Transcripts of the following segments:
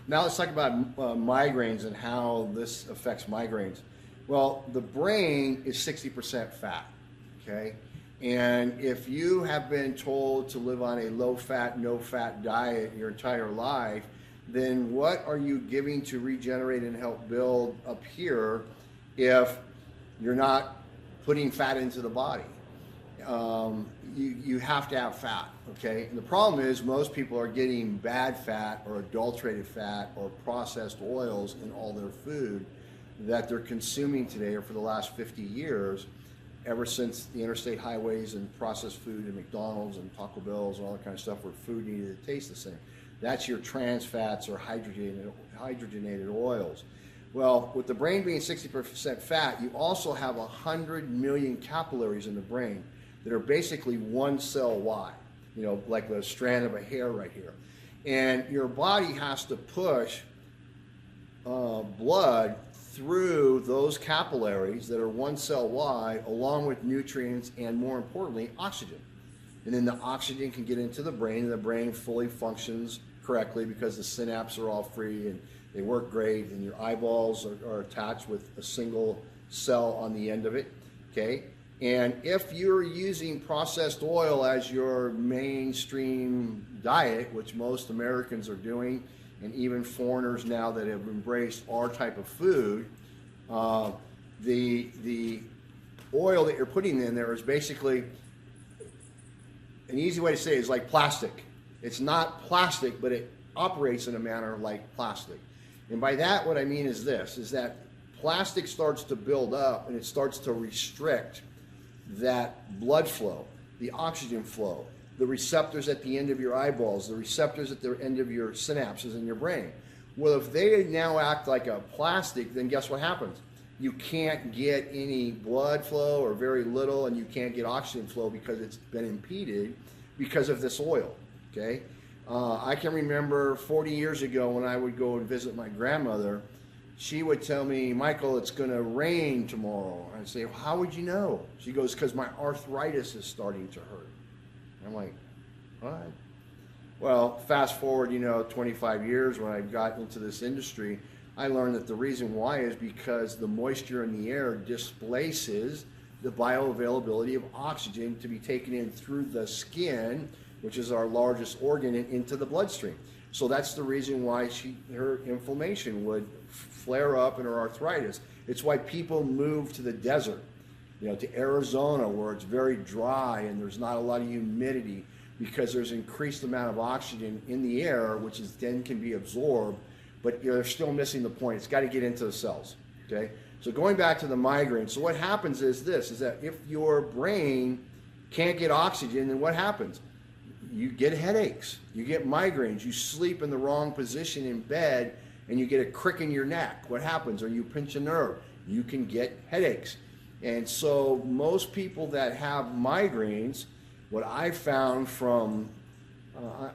Now let's talk about migraines and how this affects migraines. Well, the brain is 60% fat, okay? And if you have been told to live on a low-fat, no-fat diet your entire life, then what are you giving to regenerate and help build up here if you're not putting fat into the body? You have to have fat, okay? And the problem is most people are getting bad fat or adulterated fat or processed oils in all their food that they're consuming today or for the last 50 years, ever since the interstate highways and processed food and McDonald's and Taco Bell's and all that kind of stuff where food needed to taste the same. That's your trans fats or hydrogenated oils. Well, with the brain being 60% fat, you also have 100 million capillaries in the brain that are basically one cell wide, you know, like the strand of a hair right here. And your body has to push blood through those capillaries that are one cell wide, along with nutrients and, more importantly, oxygen. And then the oxygen can get into the brain, and the brain fully functions correctly because the synapses are all free and they work great, and your eyeballs are attached with a single cell on the end of it, okay? And if you're using processed oil as your mainstream diet, which most Americans are doing, and even foreigners now that have embraced our type of food, the oil that you're putting in there is basically, an easy way to say it is like plastic. It's not plastic, but it operates in a manner like plastic. And by that, what I mean is this, is that plastic starts to build up and it starts to restrict that blood flow, the oxygen flow, the receptors at the end of your eyeballs, the receptors at the end of your synapses in your brain. Well, if they now act like a plastic, then guess what happens? You can't get any blood flow or very little, and you can't get oxygen flow because it's been impeded because of this oil, okay? I can remember 40 years ago when I would go and visit my grandmother, she would tell me, Michael, it's going to rain tomorrow. I'd say, well, how would you know? She goes, because my arthritis is starting to hurt. I'm like, what? Well, fast forward, 25 years when I got into this industry, I learned that the reason why is because the moisture in the air displaces the bioavailability of oxygen to be taken in through the skin, which is our largest organ, and into the bloodstream. So that's the reason why her inflammation would flare up in her arthritis. It's why people move to the desert, to Arizona, where it's very dry and there's not a lot of humidity, because there's increased amount of oxygen in the air, which is then can be absorbed, but you're still missing the point. It's got to get into the cells, okay? So going back to the migraine, so what happens is this, is that if your brain can't get oxygen, then what happens? You get headaches, you get migraines, you sleep in the wrong position in bed, and you get a crick in your neck. What happens? Or you pinch a nerve, you can get headaches. And so most people that have migraines, what I found from,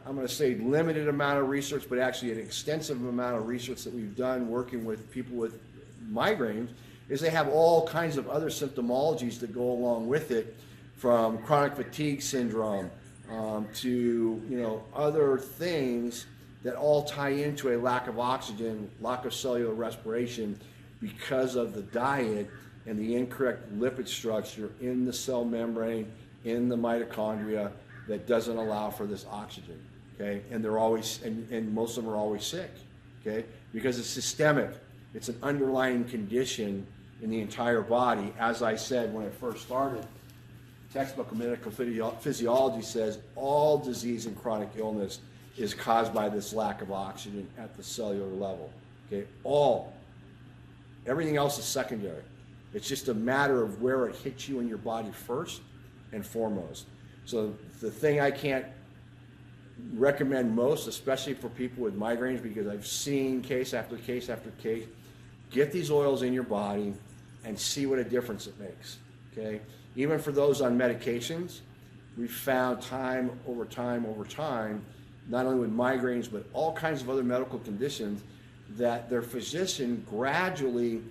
I'm going to say limited amount of research, but actually an extensive amount of research that we've done working with people with migraines, is they have all kinds of other symptomologies that go along with it, from chronic fatigue syndrome to other things that all tie into a lack of oxygen, lack of cellular respiration because of the diet and the incorrect lipid structure in the cell membrane, in the mitochondria, that doesn't allow for this oxygen, okay? And they're always, and most of them are always sick, okay? Because it's systemic. It's an underlying condition in the entire body. As I said when I first started, textbook of medical physiology says all disease and chronic illness is caused by this lack of oxygen at the cellular level, okay? Everything else is secondary. It's just a matter of where it hits you in your body first and foremost. So the thing I can't recommend most, especially for people with migraines, because I've seen case after case after case, get these oils in your body and see what a difference it makes, okay? Even for those on medications, we've found time over time, not only with migraines, but all kinds of other medical conditions, that their physician gradually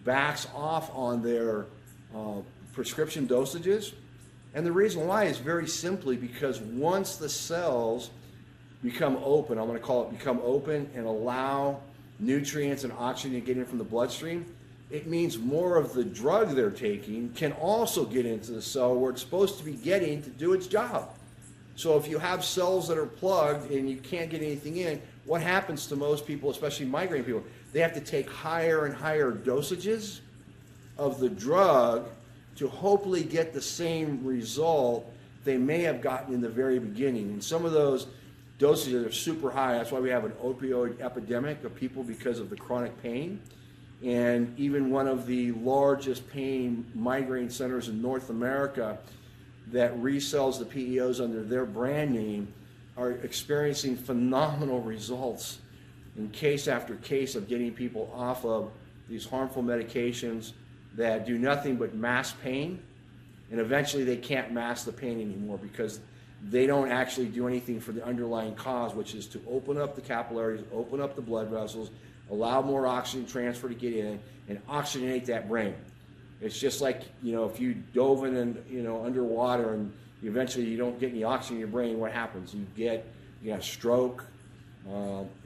backs off on their prescription dosages. And the reason why is very simply because once the cells become open. I'm going to call it become open and allow nutrients and oxygen to get in from the bloodstream. It means more of the drug they're taking can also get into the cell where it's supposed to be getting to do its job. So if you have cells that are plugged and you can't get anything in, what happens to most people, especially migraine people? They have to take higher and higher dosages of the drug to hopefully get the same result they may have gotten in the very beginning. And some of those dosages are super high. That's why we have an opioid epidemic of people because of the chronic pain. And even one of the largest pain migraine centers in North America that resells the PEOs under their brand name are experiencing phenomenal results in case after case of getting people off of these harmful medications that do nothing but mask pain, and eventually they can't mask the pain anymore because they don't actually do anything for the underlying cause, which is to open up the capillaries, open up the blood vessels, allow more oxygen transfer to get in, and oxygenate that brain. It's just like, if you dove in and, underwater and eventually you don't get any oxygen in your brain, what happens? You get a stroke.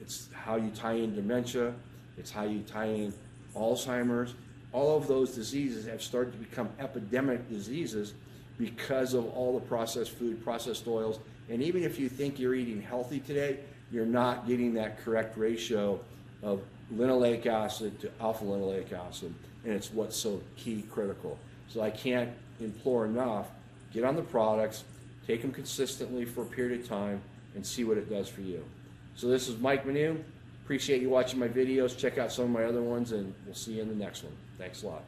It's how you tie in dementia. It's how you tie in Alzheimer's. All of those diseases have started to become epidemic diseases because of all the processed food, processed oils. And even if you think you're eating healthy today, you're not getting that correct ratio of linoleic acid to alpha linoleic acid. And it's what's so key critical. So I can't implore enough, get on the products, take them consistently for a period of time, and see what it does for you. So this is Mike Maunu. Appreciate you watching my videos. Check out some of my other ones, and we'll see you in the next one. Thanks a lot.